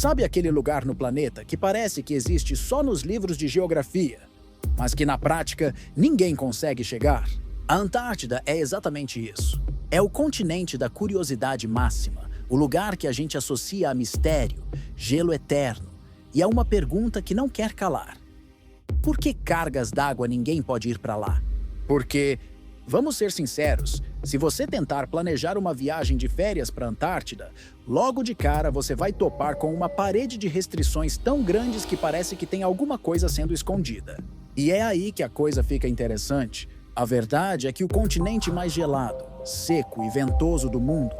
Sabe aquele lugar no planeta que parece que existe só nos livros de geografia, mas que na prática ninguém consegue chegar? A Antártida é exatamente isso. É o continente da curiosidade máxima, o lugar que a gente associa a mistério, gelo eterno e a uma pergunta que não quer calar. Por que cargas d'água ninguém pode ir para lá? Porque, vamos ser sinceros, se você tentar planejar uma viagem de férias para a Antártida, logo de cara você vai topar com uma parede de restrições tão grandes que parece que tem alguma coisa sendo escondida. E é aí que a coisa fica interessante. A verdade é que o continente mais gelado, seco e ventoso do mundo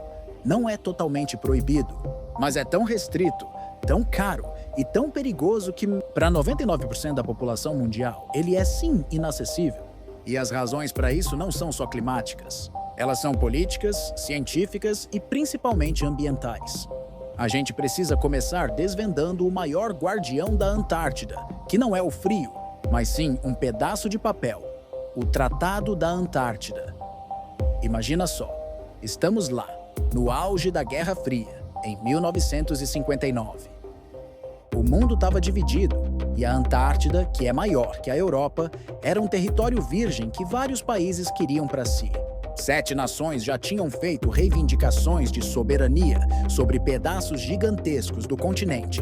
não é totalmente proibido, mas é tão restrito, tão caro e tão perigoso que, para 99% da população mundial, ele é sim inacessível. E as razões para isso não são só climáticas. Elas são políticas, científicas e principalmente ambientais. A gente precisa começar desvendando o maior guardião da Antártida, que não é o frio, mas sim um pedaço de papel, o Tratado da Antártida. Imagina só, estamos lá, no auge da Guerra Fria, em 1959. O mundo estava dividido e a Antártida, que é maior que a Europa, era um território virgem que vários países queriam para si. 7 nações já tinham feito reivindicações de soberania sobre pedaços gigantescos do continente.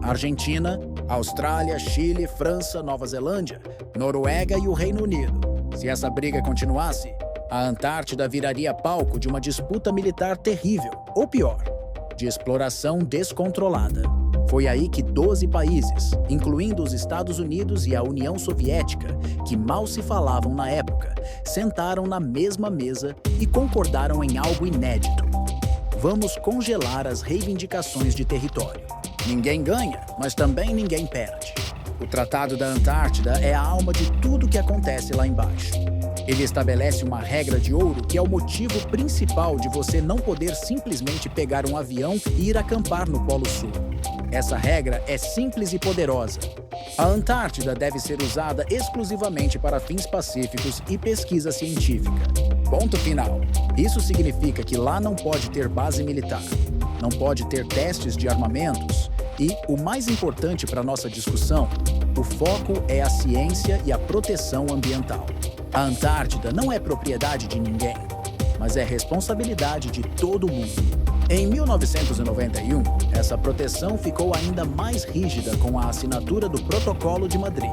Argentina, Austrália, Chile, França, Nova Zelândia, Noruega e o Reino Unido. Se essa briga continuasse, a Antártida viraria palco de uma disputa militar terrível, ou pior, de exploração descontrolada. Foi aí que 12 países, incluindo os Estados Unidos e a União Soviética, que mal se falavam na época, sentaram na mesma mesa e concordaram em algo inédito. Vamos congelar as reivindicações de território. Ninguém ganha, mas também ninguém perde. O Tratado da Antártida é a alma de tudo que acontece lá embaixo. Ele estabelece uma regra de ouro que é o motivo principal de você não poder simplesmente pegar um avião e ir acampar no Polo Sul. Essa regra é simples e poderosa. A Antártida deve ser usada exclusivamente para fins pacíficos e pesquisa científica. Ponto final. Isso significa que lá não pode ter base militar, não pode ter testes de armamentos e, o mais importante para nossa discussão, o foco é a ciência e a proteção ambiental. A Antártida não é propriedade de ninguém, mas é responsabilidade de todo mundo. Em 1991, essa proteção ficou ainda mais rígida com a assinatura do Protocolo de Madrid.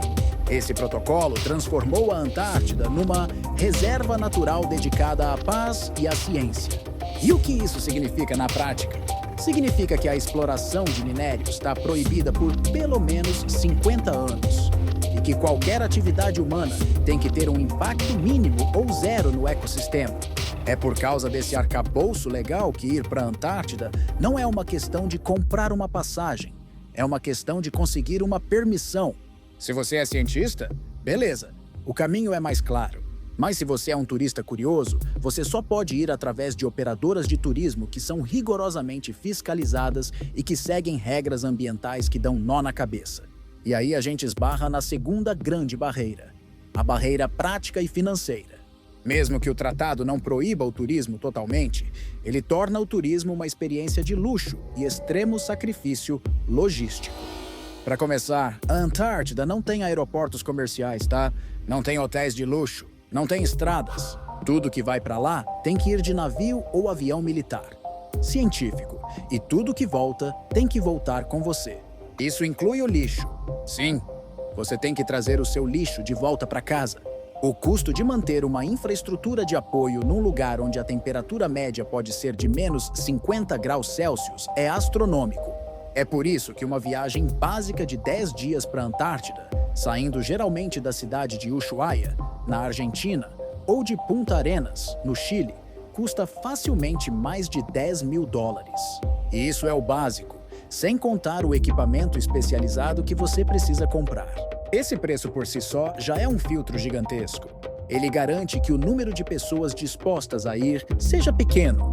Esse protocolo transformou a Antártida numa reserva natural dedicada à paz e à ciência. E o que isso significa na prática? Significa que a exploração de minério está proibida por pelo menos 50 anos. E que qualquer atividade humana tem que ter um impacto mínimo ou zero no ecossistema. É por causa desse arcabouço legal que ir para a Antártida não é uma questão de comprar uma passagem, é uma questão de conseguir uma permissão. Se você é cientista, beleza, o caminho é mais claro. Mas se você é um turista curioso, você só pode ir através de operadoras de turismo que são rigorosamente fiscalizadas e que seguem regras ambientais que dão nó na cabeça. E aí a gente esbarra na segunda grande barreira, a barreira prática e financeira. Mesmo que o tratado não proíba o turismo totalmente, ele torna o turismo uma experiência de luxo e extremo sacrifício logístico. Para começar, a Antártida não tem aeroportos comerciais, tá? Não tem hotéis de luxo, não tem estradas. Tudo que vai para lá tem que ir de navio ou avião militar. Científico. E tudo que volta tem que voltar com você. Isso inclui o lixo. Sim, você tem que trazer o seu lixo de volta para casa. O custo de manter uma infraestrutura de apoio num lugar onde a temperatura média pode ser de menos 50 graus Celsius é astronômico. É por isso que uma viagem básica de 10 dias para a Antártida, saindo geralmente da cidade de Ushuaia, na Argentina, ou de Punta Arenas, no Chile, custa facilmente mais de $10 mil. E isso é o básico, sem contar o equipamento especializado que você precisa comprar. Esse preço por si só já é um filtro gigantesco. Ele garante que o número de pessoas dispostas a ir seja pequeno,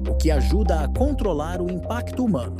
o que ajuda a controlar o impacto humano.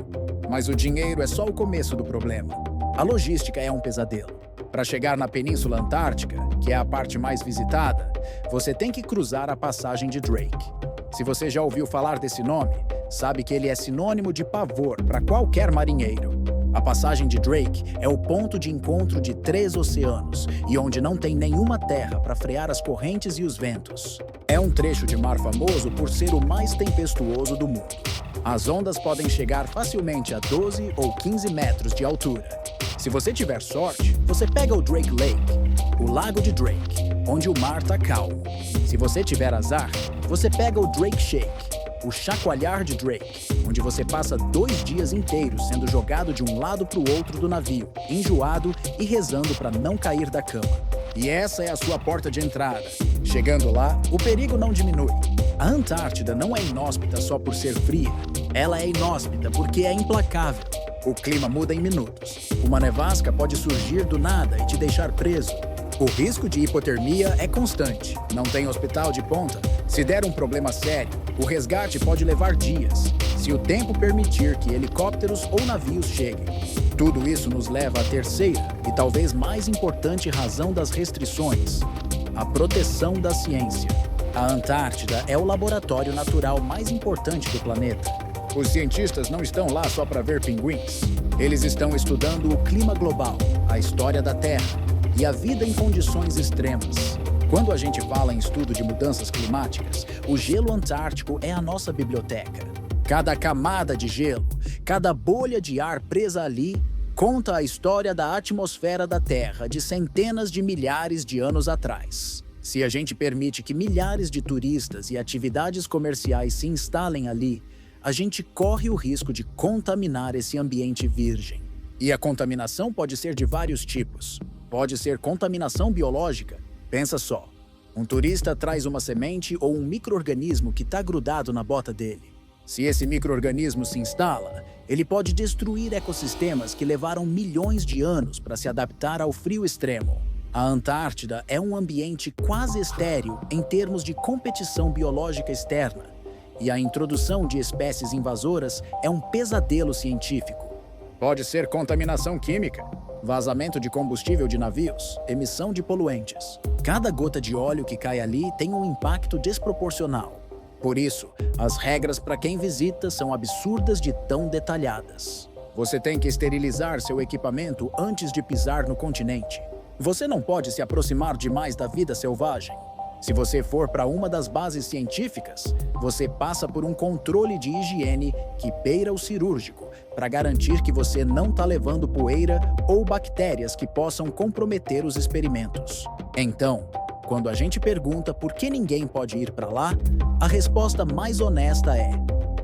Mas o dinheiro é só o começo do problema. A logística é um pesadelo. Para chegar na Península Antártica, que é a parte mais visitada, você tem que cruzar a passagem de Drake. Se você já ouviu falar desse nome, sabe que ele é sinônimo de pavor para qualquer marinheiro. A passagem de Drake é o ponto de encontro de 3 oceanos e onde não tem nenhuma terra para frear as correntes e os ventos. É um trecho de mar famoso por ser o mais tempestuoso do mundo. As ondas podem chegar facilmente a 12 ou 15 metros de altura. Se você tiver sorte, você pega o Drake Lake, o Lago de Drake, onde o mar está calmo. Se você tiver azar, você pega o Drake Shake, o chacoalhar de Drake, onde você passa 2 dias inteiros sendo jogado de um lado para o outro do navio, enjoado e rezando para não cair da cama. E essa é a sua porta de entrada. Chegando lá, o perigo não diminui. A Antártida não é inóspita só por ser fria. Ela é inóspita porque é implacável. O clima muda em minutos. Uma nevasca pode surgir do nada e te deixar preso. O risco de hipotermia é constante. Não tem hospital de ponta. Se der um problema sério, o resgate pode levar dias, se o tempo permitir que helicópteros ou navios cheguem. Tudo isso nos leva à terceira e talvez mais importante razão das restrições: a proteção da ciência. A Antártida é o laboratório natural mais importante do planeta. Os cientistas não estão lá só para ver pinguins. Eles estão estudando o clima global, a história da Terra e a vida em condições extremas. Quando a gente fala em estudo de mudanças climáticas, o gelo antártico é a nossa biblioteca. Cada camada de gelo, cada bolha de ar presa ali, conta a história da atmosfera da Terra de centenas de milhares de anos atrás. Se a gente permite que milhares de turistas e atividades comerciais se instalem ali, a gente corre o risco de contaminar esse ambiente virgem. E a contaminação pode ser de vários tipos. Pode ser contaminação biológica. Pensa só, um turista traz uma semente ou um micro-organismo que está grudado na bota dele. Se esse micro-organismo se instala, ele pode destruir ecossistemas que levaram milhões de anos para se adaptar ao frio extremo. A Antártida é um ambiente quase estéril em termos de competição biológica externa, e a introdução de espécies invasoras é um pesadelo científico. Pode ser contaminação química, vazamento de combustível de navios, emissão de poluentes. Cada gota de óleo que cai ali tem um impacto desproporcional. Por isso, as regras para quem visita são absurdas de tão detalhadas. Você tem que esterilizar seu equipamento antes de pisar no continente. Você não pode se aproximar demais da vida selvagem. Se você for para uma das bases científicas, você passa por um controle de higiene que beira o cirúrgico, para garantir que você não está levando poeira ou bactérias que possam comprometer os experimentos. Então, quando a gente pergunta por que ninguém pode ir para lá, a resposta mais honesta é: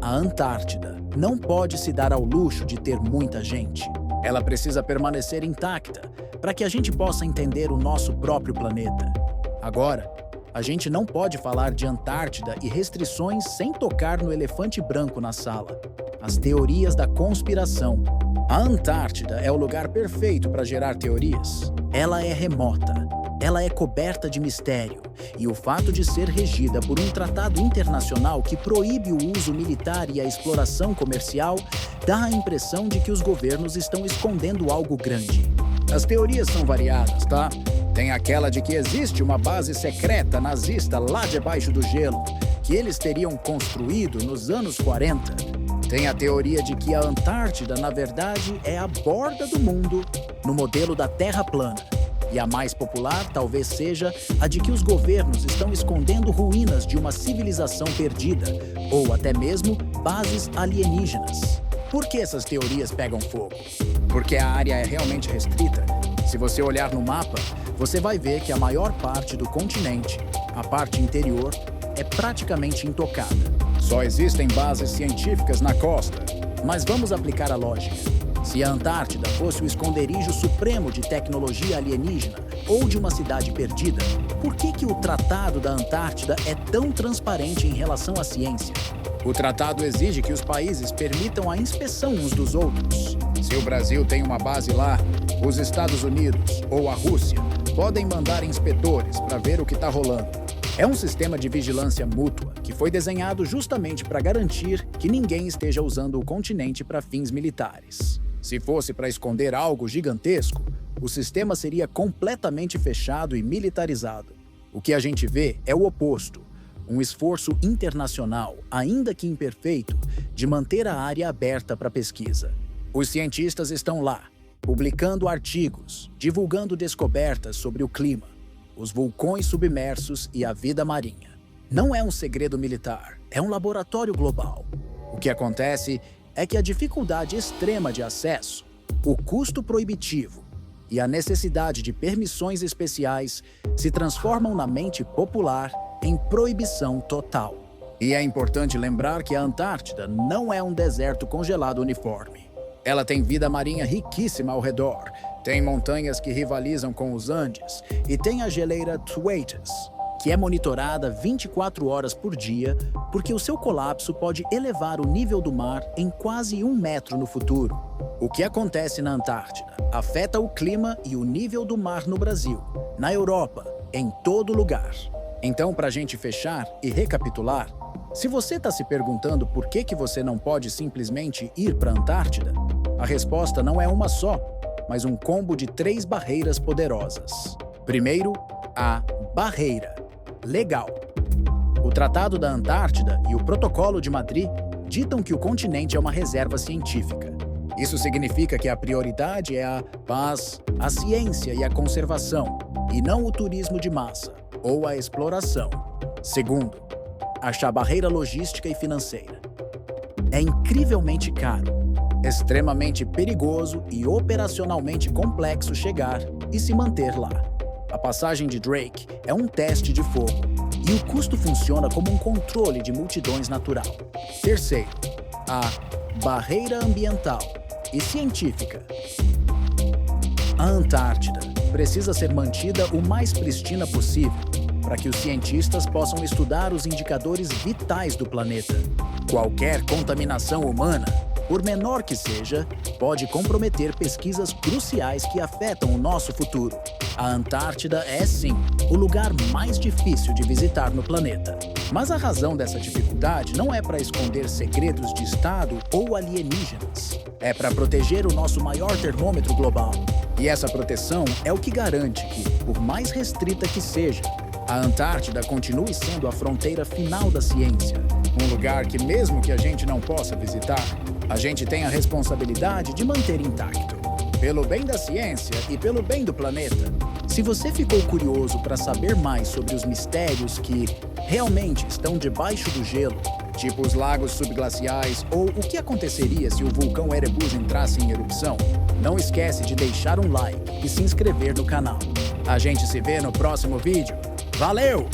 a Antártida não pode se dar ao luxo de ter muita gente. Ela precisa permanecer intacta para que a gente possa entender o nosso próprio planeta. Agora, a gente não pode falar de Antártida e restrições sem tocar no elefante branco na sala: as teorias da conspiração. A Antártida é o lugar perfeito para gerar teorias. Ela é remota, ela é coberta de mistério, e o fato de ser regida por um tratado internacional que proíbe o uso militar e a exploração comercial dá a impressão de que os governos estão escondendo algo grande. As teorias são variadas, tá? Tem aquela de que existe uma base secreta nazista lá debaixo do gelo, que eles teriam construído nos anos 40. Tem a teoria de que a Antártida, na verdade, é a borda do mundo, no modelo da Terra plana. E a mais popular talvez seja a de que os governos estão escondendo ruínas de uma civilização perdida, ou até mesmo bases alienígenas. Por que essas teorias pegam fogo? Porque a área é realmente restrita. Se você olhar no mapa, você vai ver que a maior parte do continente, a parte interior, é praticamente intocada. Só existem bases científicas na costa. Mas vamos aplicar a lógica. Se a Antártida fosse o esconderijo supremo de tecnologia alienígena ou de uma cidade perdida, por que o Tratado da Antártida é tão transparente em relação à ciência? O tratado exige que os países permitam a inspeção uns dos outros. Se o Brasil tem uma base lá, os Estados Unidos ou a Rússia podem mandar inspetores para ver o que está rolando. É um sistema de vigilância mútua que foi desenhado justamente para garantir que ninguém esteja usando o continente para fins militares. Se fosse para esconder algo gigantesco, o sistema seria completamente fechado e militarizado. O que a gente vê é o oposto: um esforço internacional, ainda que imperfeito, de manter a área aberta para pesquisa. Os cientistas estão lá, publicando artigos, divulgando descobertas sobre o clima, os vulcões submersos e a vida marinha. Não é um segredo militar, é um laboratório global. O que acontece é que a dificuldade extrema de acesso, o custo proibitivo e a necessidade de permissões especiais se transformam na mente popular em proibição total. E é importante lembrar que a Antártida não é um deserto congelado uniforme. Ela tem vida marinha riquíssima ao redor, tem montanhas que rivalizam com os Andes e tem a geleira Thwaites, que é monitorada 24 horas por dia porque o seu colapso pode elevar o nível do mar em quase 1 metro no futuro. O que acontece na Antártida afeta o clima e o nível do mar no Brasil, na Europa, em todo lugar. Então, para a gente fechar e recapitular, se você está se perguntando por que você não pode simplesmente ir para a Antártida, a resposta não é uma só, mas um combo de 3 barreiras poderosas. Primeiro, a barreira legal. O Tratado da Antártida e o Protocolo de Madrid ditam que o continente é uma reserva científica. Isso significa que a prioridade é a paz, a ciência e a conservação, e não o turismo de massa ou a exploração. Segundo, a barreira logística e financeira. É incrivelmente caro, extremamente perigoso e operacionalmente complexo chegar e se manter lá. A passagem de Drake é um teste de fogo e o custo funciona como um controle de multidões natural. Terceiro, a barreira ambiental e científica. A Antártida precisa ser mantida o mais pristina possível para que os cientistas possam estudar os indicadores vitais do planeta. Qualquer contaminação humana, por menor que seja, pode comprometer pesquisas cruciais que afetam o nosso futuro. A Antártida é, sim, o lugar mais difícil de visitar no planeta. Mas a razão dessa dificuldade não é para esconder segredos de Estado ou alienígenas. É para proteger o nosso maior termômetro global. E essa proteção é o que garante que, por mais restrita que seja, a Antártida continue sendo a fronteira final da ciência. Um lugar que, mesmo que a gente não possa visitar, a gente tem a responsabilidade de manter intacto. Pelo bem da ciência e pelo bem do planeta. Se você ficou curioso para saber mais sobre os mistérios que realmente estão debaixo do gelo, tipo os lagos subglaciais ou o que aconteceria se o vulcão Erebus entrasse em erupção, não esquece de deixar um like e se inscrever no canal. A gente se vê no próximo vídeo. Valeu!